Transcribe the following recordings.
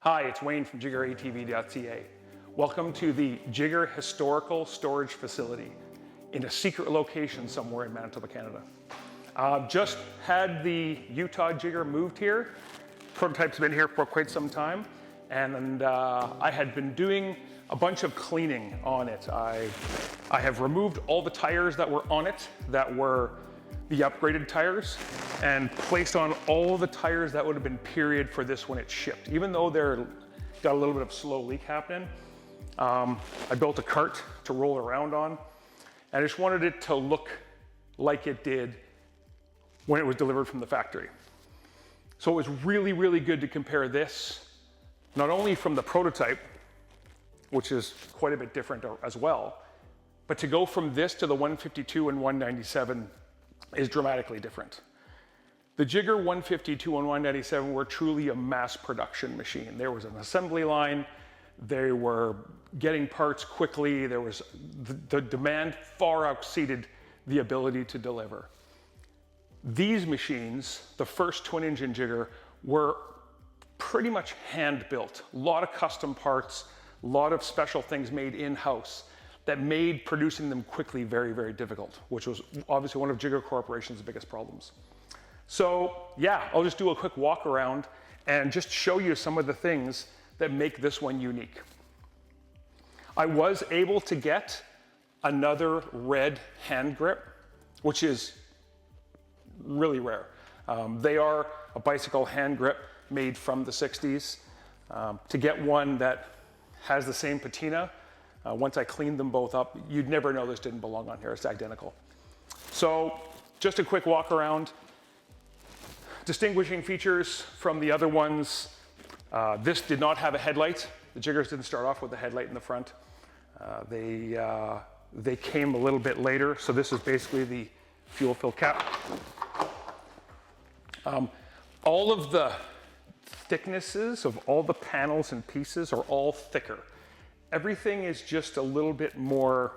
Hi, it's Wayne from Jiger ATV.ca. Welcome to the Jiger Historical Storage Facility in a secret location somewhere in Manitoba, Canada. Just had the Utah Jiger moved here. Prototype's been here for quite some time, and I had been doing a bunch of cleaning on it. I have removed all the tires that were on it that were the upgraded tires and placed on all the tires that would have been period for this when it shipped. Even though they're got a little bit of slow leak happening, I built a cart to roll around on. And I just wanted it to look like it did when it was delivered from the factory. So it was really, really good to compare this, not only from the prototype, which is quite a bit different as well, but to go from this to the 152 and 197 is dramatically different. The Jiger 152 and 197 were truly a mass production machine. There was an assembly line, they were getting parts quickly, there was the demand far exceeded the ability to deliver. These machines, the first twin engine Jiger, were pretty much hand built. A lot of custom parts, a lot of special things made in-house that made producing them quickly very, very difficult, which was obviously one of Jiger Corporation's biggest problems. So yeah, I'll just do a quick walk around and just show you some of the things that make this one unique. I was able to get another red hand grip, which is really rare. They are a bicycle hand grip made from the 60s. To get one that has the same patina, once I cleaned them both up, you'd never know this didn't belong on here. It's identical. So just a quick walk around. Distinguishing features from the other ones. This did not have a headlight. The Jigers didn't start off with a headlight in the front. They came a little bit later. So this is basically the fuel fill cap. All of the thicknesses of all the panels and pieces are all thicker. Everything is just a little bit more,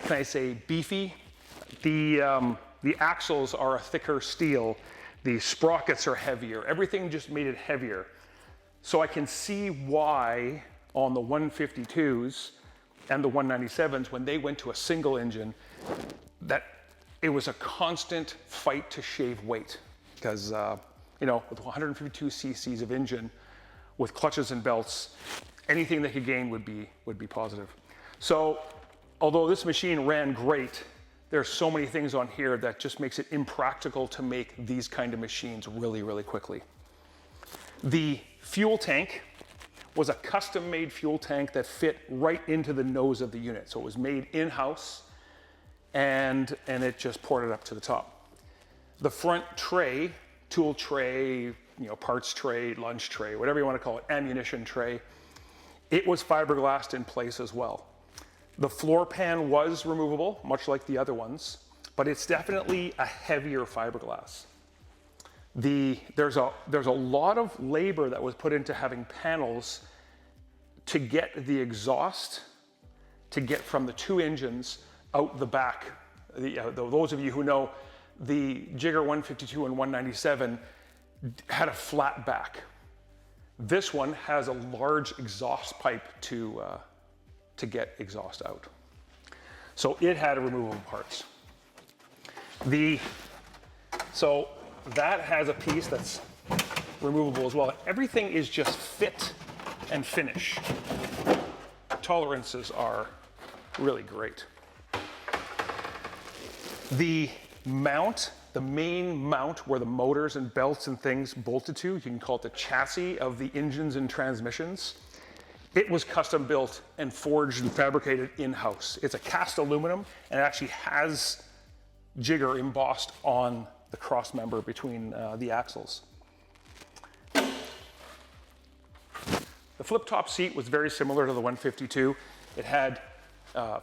can I say, beefy. The axles are a thicker steel. The sprockets are heavier. Everything just made it heavier. So I can see why on the 152s and the 197s, when they went to a single engine, that it was a constant fight to shave weight. Because, you know, with 152 cc's of engine, with clutches and belts, anything they could gain would be positive. So, although this machine ran great, there's so many things on here that just makes it impractical to make these kind of machines really, really quickly. The fuel tank was a custom-made fuel tank that fit right into the nose of the unit. So it was made in-house, and it just poured it up to the top. The front tray, tool tray, you know, parts tray, lunch tray, whatever you want to call it, ammunition tray, it was fiberglassed in place as well. The floor pan was removable, much like the other ones, but it's definitely a heavier fiberglass. There's a lot of labor that was put into having panels to get the exhaust, to get from the two engines out the back. Those of you who know, the Jiger 152 and 197 had a flat back. This one has a large exhaust pipe to get exhaust out. So it had removable parts. So that has a piece that's removable as well. Everything is just fit and finish. Tolerances are really great. The mount, the main mount where the motors and belts and things bolted to, you can call it the chassis of the engines and transmissions. It was custom built and forged and fabricated in-house. It's a cast aluminum and it actually has Jiger embossed on the cross member between the axles. The flip-top seat was very similar to the 152. It had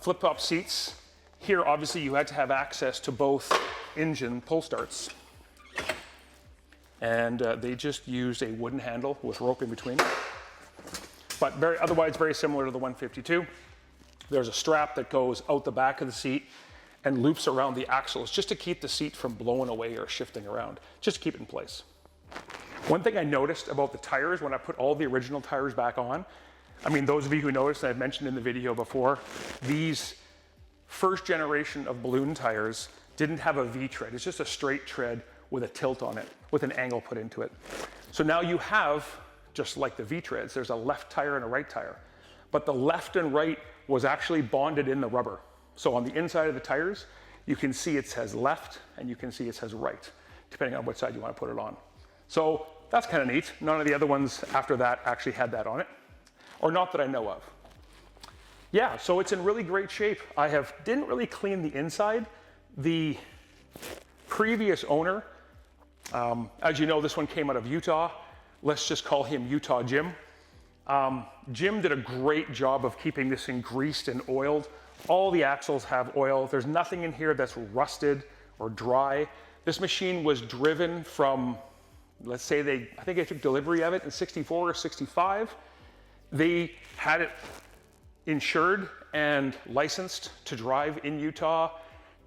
flip-top seats. Here, obviously, you had to have access to both engine pull starts. And they just used a wooden handle with rope in between. But otherwise very similar to the 152. There's a strap that goes out the back of the seat and loops around the axles just to keep the seat from blowing away or shifting around, just to keep it in place. One thing I noticed about the tires when I put all the original tires back on, I mean, those of you who noticed, I've mentioned in the video before, these first generation of balloon tires didn't have a V-tread. It's just a straight tread with a tilt on it, with an angle put into it. So now you have, just like the V-treads, there's a left tire and a right tire. But the left and right was actually bonded in the rubber. So on the inside of the tires, you can see it says left and you can see it says right, depending on which side you want to put it on. So that's kind of neat. None of the other ones after that actually had that on it, or not that I know of. Yeah, so it's in really great shape. Didn't really clean the inside. The previous owner, as you know, this one came out of Utah. Let's just call him Utah Jim. Jim did a great job of keeping this thing greased and oiled. All the axles have oil. There's nothing in here that's rusted or dry. This machine was driven from, let's say I think they took delivery of it in 64 or 65. They had it insured and licensed to drive in Utah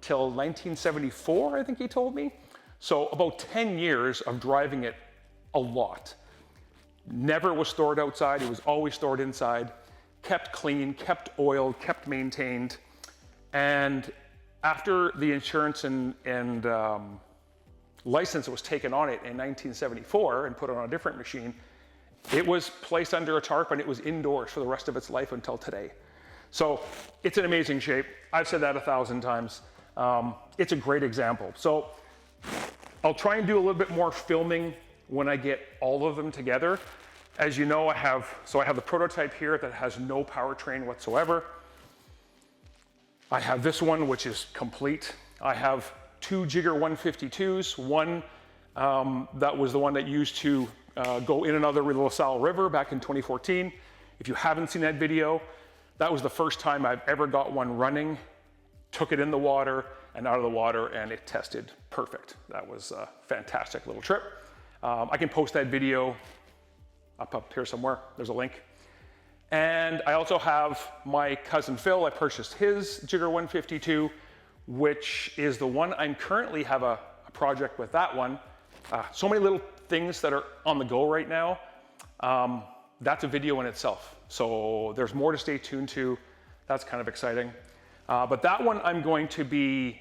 till 1974, I think he told me. So about 10 years of driving it a lot. Never was stored outside, it was always stored inside, kept clean, kept oiled, kept maintained. And after the insurance and license was taken on it in 1974 and put on a different machine, it was placed under a tarp and it was indoors for the rest of its life until today. So it's in amazing shape. I've said that 1,000 times. It's a great example. So I'll try and do a little bit more filming when I get all of them together. As you know, I have the prototype here that has no powertrain whatsoever. I have this one, which is complete. I have two Jiger 152s. One that was the one that used to go in and out of the La Salle River back in 2014. If you haven't seen that video, that was the first time I've ever got one running, took it in the water and out of the water, and it tested perfect. That was a fantastic little trip. I can post that video up here somewhere. There's a link. And I also have my cousin Phil. I purchased his Jiger 152, which is the one I'm currently have a project with that one. So many little things that are on the go right now. That's a video in itself. So there's more to stay tuned to. That's kind of exciting. But that one I'm going to be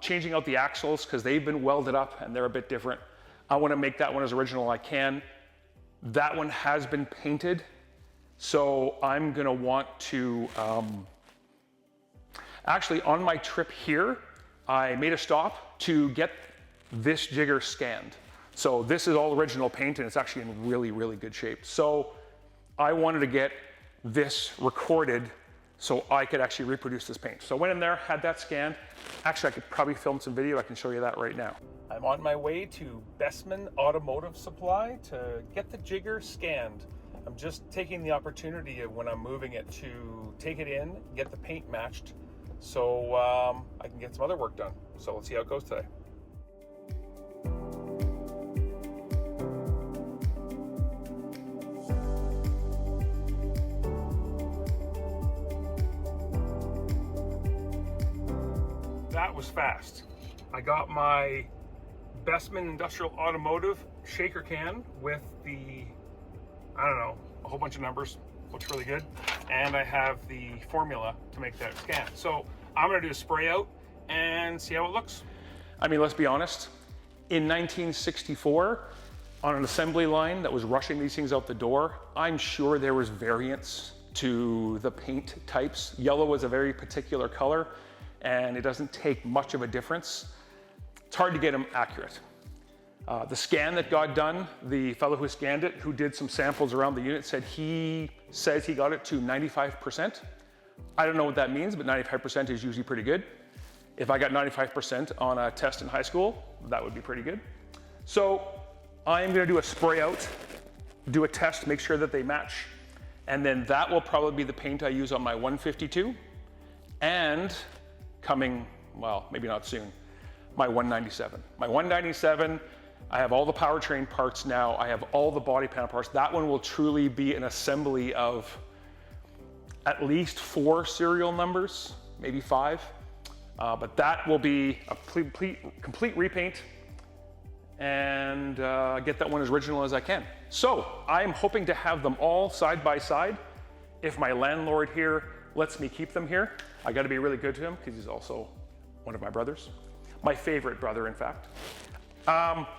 changing out the axles because they've been welded up and they're a bit different. I want to make that one as original as I can. That one has been painted. So I'm gonna want to, actually on my trip here, I made a stop to get this Jiger scanned. So this is all original paint and it's actually in really, really good shape. So I wanted to get this recorded so I could actually reproduce this paint. So I went in there, had that scanned. Actually, I could probably film some video. I can show you that right now. I'm on my way to Bestman Automotive Supply to get the Jiger scanned. I'm just taking the opportunity of when I'm moving it to take it in, get the paint matched, so I can get some other work done. So let's see how it goes today. That was fast. I got my Bestman Industrial Automotive shaker can with the, I don't know, a whole bunch of numbers. Looks really good. And I have the formula to make that scan. So I'm gonna do a spray out and see how it looks. I mean, let's be honest. In 1964, on an assembly line that was rushing these things out the door, I'm sure there was variance to the paint types. Yellow was a very particular color and it doesn't take much of a difference. It's hard to get them accurate. The scan that got done, the fellow who scanned it, who did some samples around the unit, said he says he got it to 95%. I don't know what that means, but 95% is usually pretty good. If I got 95% on a test in high school, that would be pretty good. So I'm gonna do a spray out, do a test, make sure that they match, and then that will probably be the paint I use on my 152, and coming, well, maybe not soon, my 197. My 197, I have all the powertrain parts now. I have all the body panel parts. That one will truly be an assembly of at least 4 serial numbers, maybe 5. But that will be a complete repaint and get that one as original as I can. So I'm hoping to have them all side by side. If my landlord here lets me keep them here, I got to be really good to him because he's also one of my brothers. My favorite brother, in fact.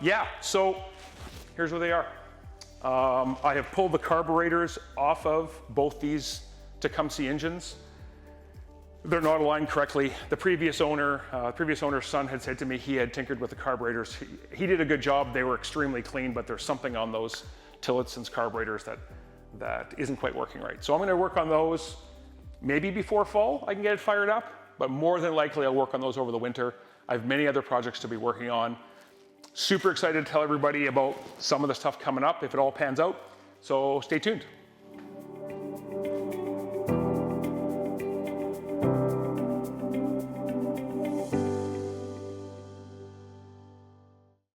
Yeah, so here's where they are. I have pulled the carburetors off of both these Tecumseh engines. They're not aligned correctly. The previous owner's son had said to me he had tinkered with the carburetors. He did a good job. They were extremely clean, but there's something on those Tillotson's carburetors that isn't quite working right. So I'm gonna work on those. Maybe before fall I can get it fired up, but more than likely I'll work on those over the winter. I have many other projects to be working on. Super excited to tell everybody about some of the stuff coming up if it all pans out. So stay tuned.